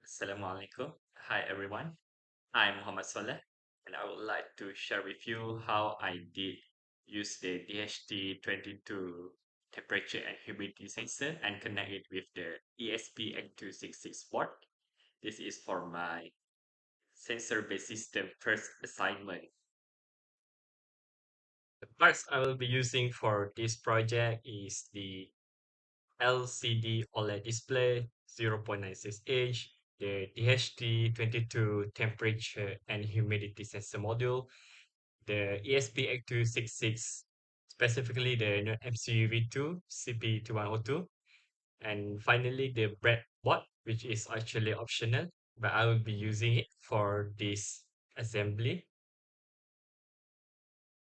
Assalamu alaikum. Hi everyone. I'm Muhammad Saleh and I would like to share with you how I did use the DHT22 temperature and humidity sensor and connect it with the ESP8266 board. This is for my sensor-based system first assignment. The parts I will be using for this project is the LCD OLED display, 0.96 inch, the DHT22 temperature and humidity sensor module, the ESP8266, specifically the MCUV2 CP2102, and finally the breadboard, which is actually optional, but I will be using it for this assembly.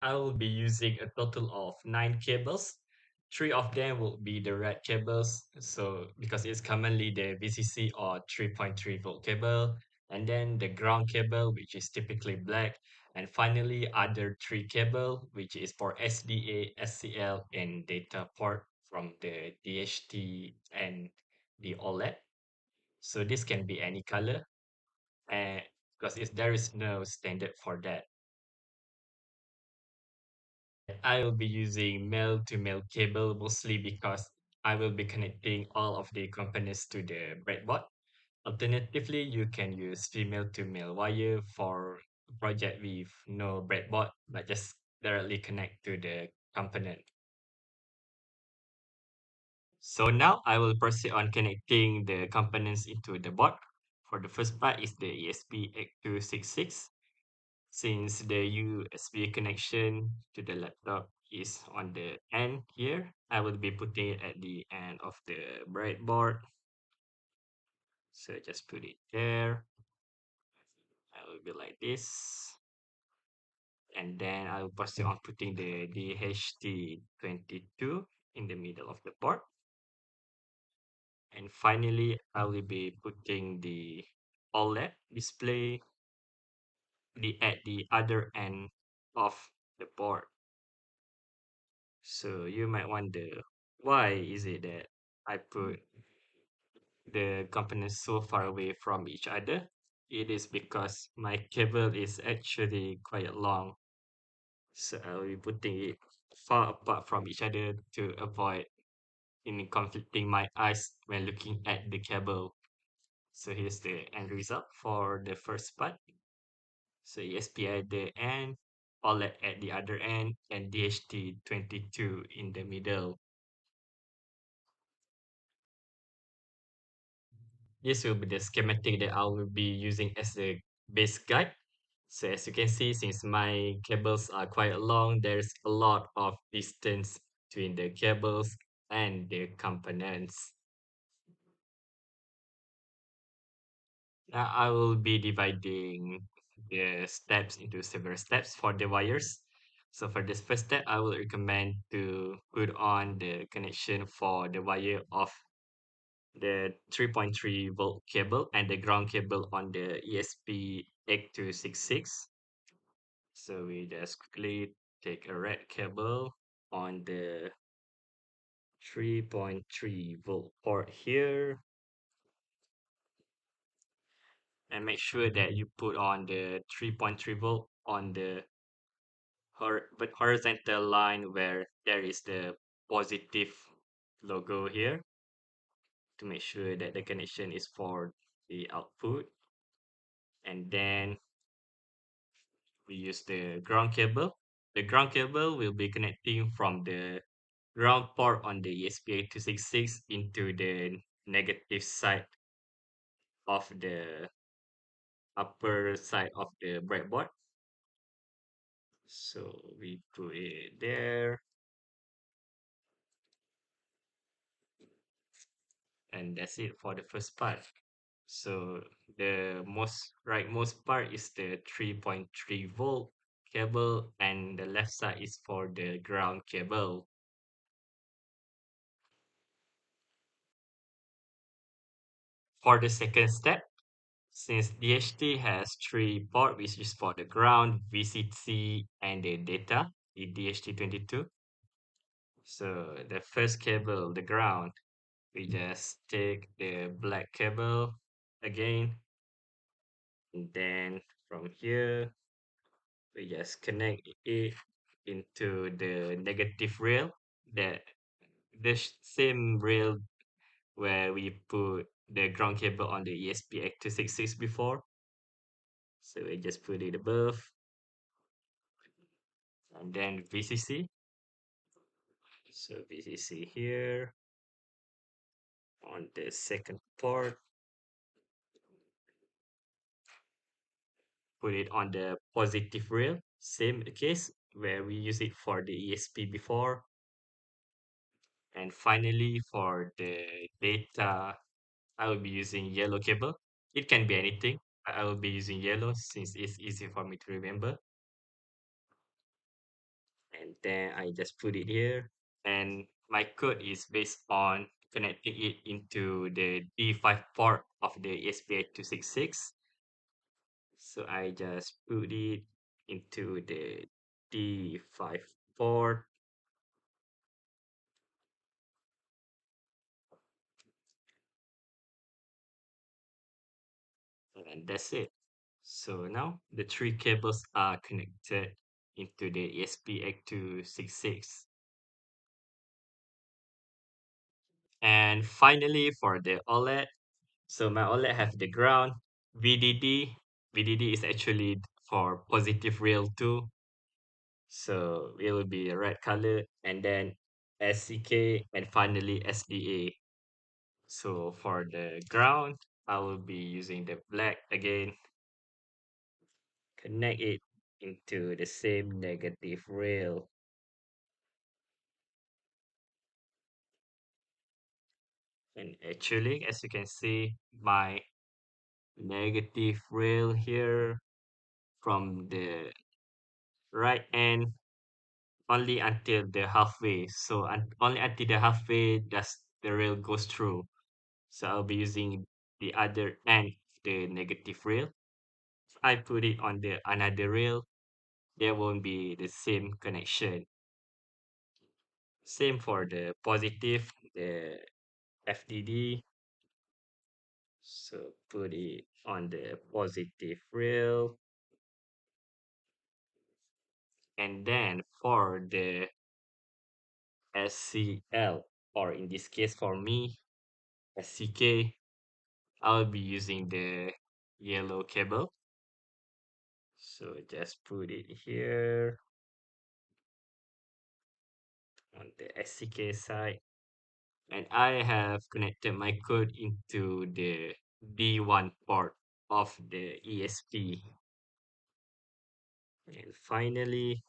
I will be using a total of 9 cables. Three of them will be the red cables, so because it's commonly the VCC or 3.3 volt cable, and then the ground cable, which is typically black, and finally other three cable, which is for SDA, SCL, and data port from the DHT and the OLED. So this can be any color, and because there is no standard for that. I will be using male to male cable mostly because I will be connecting all of the components to the breadboard. Alternatively, you can use female to male wire for a project with no breadboard, but just directly connect to the component. So now I will proceed on connecting the components into the board. For the first part is the ESP8266. Since the USB connection to the laptop is on the end here, I will be putting it at the end of the breadboard. So just put it there. I will be like this. And then I will proceed on putting the DHT22 in the middle of the board. And finally, I will be putting the OLED display at the other end of the board. So you might wonder, why is it that I put the components so far away from each other? It is because my cable is actually quite long. So I'll be putting it far apart from each other to avoid any conflicting my eyes when looking at the cable. So here's the end result for the first part. So ESP at the end, OLED at the other end, and DHT22 in the middle. This will be the schematic that I will be using as the base guide. So as you can see, since my cables are quite long, there's a lot of distance between the cables and the components. Now I will be dividing the steps into several steps for the wires. So for this first step, I will recommend to put on the connection for the wire of the 3.3 volt cable and the ground cable on the ESP8266. So we just quickly take a red cable on the 3.3 volt port here and make sure that you put on the 3.3 volt on the horizontal line where there is the positive logo here to make sure that the connection is for the output. And then we use the ground cable. The ground cable will be connecting from the ground port on the ESP8266 into the negative side of the upper side of the breadboard. So we put it there, and that's it for the first part. So the most rightmost part is the 3.3 volt cable, and the left side is for the ground cable. For the second step, since DHT has three ports, which is for the ground, VCC, and the data, the DHT22. So the first cable, the ground, we just take the black cable again. And then from here, we just connect it into the negative rail, that same rail where we put the ground cable on the ESP8266 before. So we just put it above, and then VCC. So VCC here on the second port, put it on the positive rail. Same case where we use it for the ESP before. And finally, for the data, I will be using yellow cable. It can be anything. I will be using yellow since it's easy for me to remember. And then I just put it here. And my code is based on connecting it into the D5 port of the ESP8266. So I just put it into the D5 port, and that's it. So now the three cables are connected into the ESP8266. And finally, for the OLED, so my OLED have the ground, VDD. VDD is actually for positive rail too. So it will be a red color, and then SCK, and finally SDA. So for the ground, I will be using the black again, connect it into the same negative rail. And actually, as you can see, my negative rail here from the right end only until the halfway. So only until the halfway does the rail goes through. So I'll be using the other end of the negative rail. If I put it on the another rail, there won't be the same connection. Same for the positive, the FDD. So put it on the positive rail. And then for the SCL, or in this case for me, SCK, I'll be using the yellow cable. So just put it here on the SCK side. And I have connected my code into the D1 port of the ESP. And finally,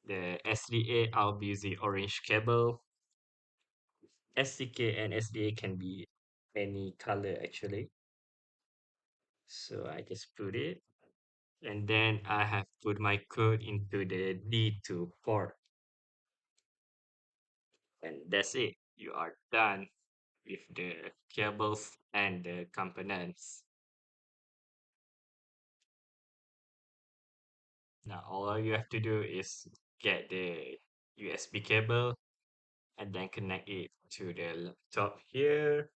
the SDA, I'll be using orange cable. SCK and SDA can be any color actually. So I just put it. And then I have put my code into the D2 port. And that's it. You are done with the cables and the components. Now all you have to do is get the USB cable and then connect it to the laptop here.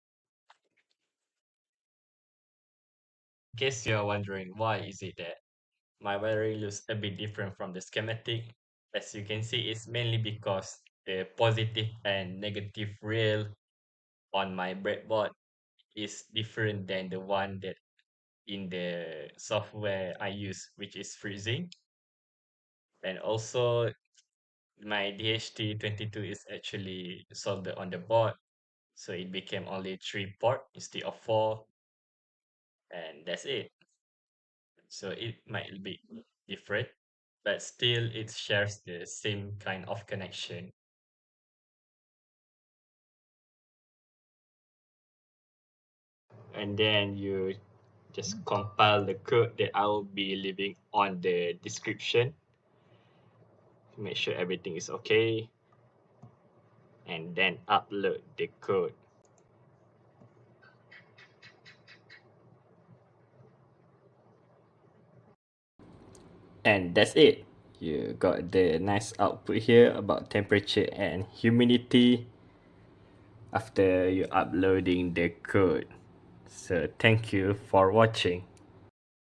In case you're wondering why is it that my wiring looks a bit different from the schematic, as you can see, it's mainly because the positive and negative rail on my breadboard is different than the one that in the software I use, which is freezing. And also my DHT22 is actually soldered on the board, so it became only 3 port instead of 4, and that's it. So it might be different, but still it shares the same kind of connection. And then you just compile the code that I will be leaving on the description to make sure everything is okay, and then upload the code. And that's it. You got the nice output here about temperature and humidity after you uploading the code. So thank you for watching.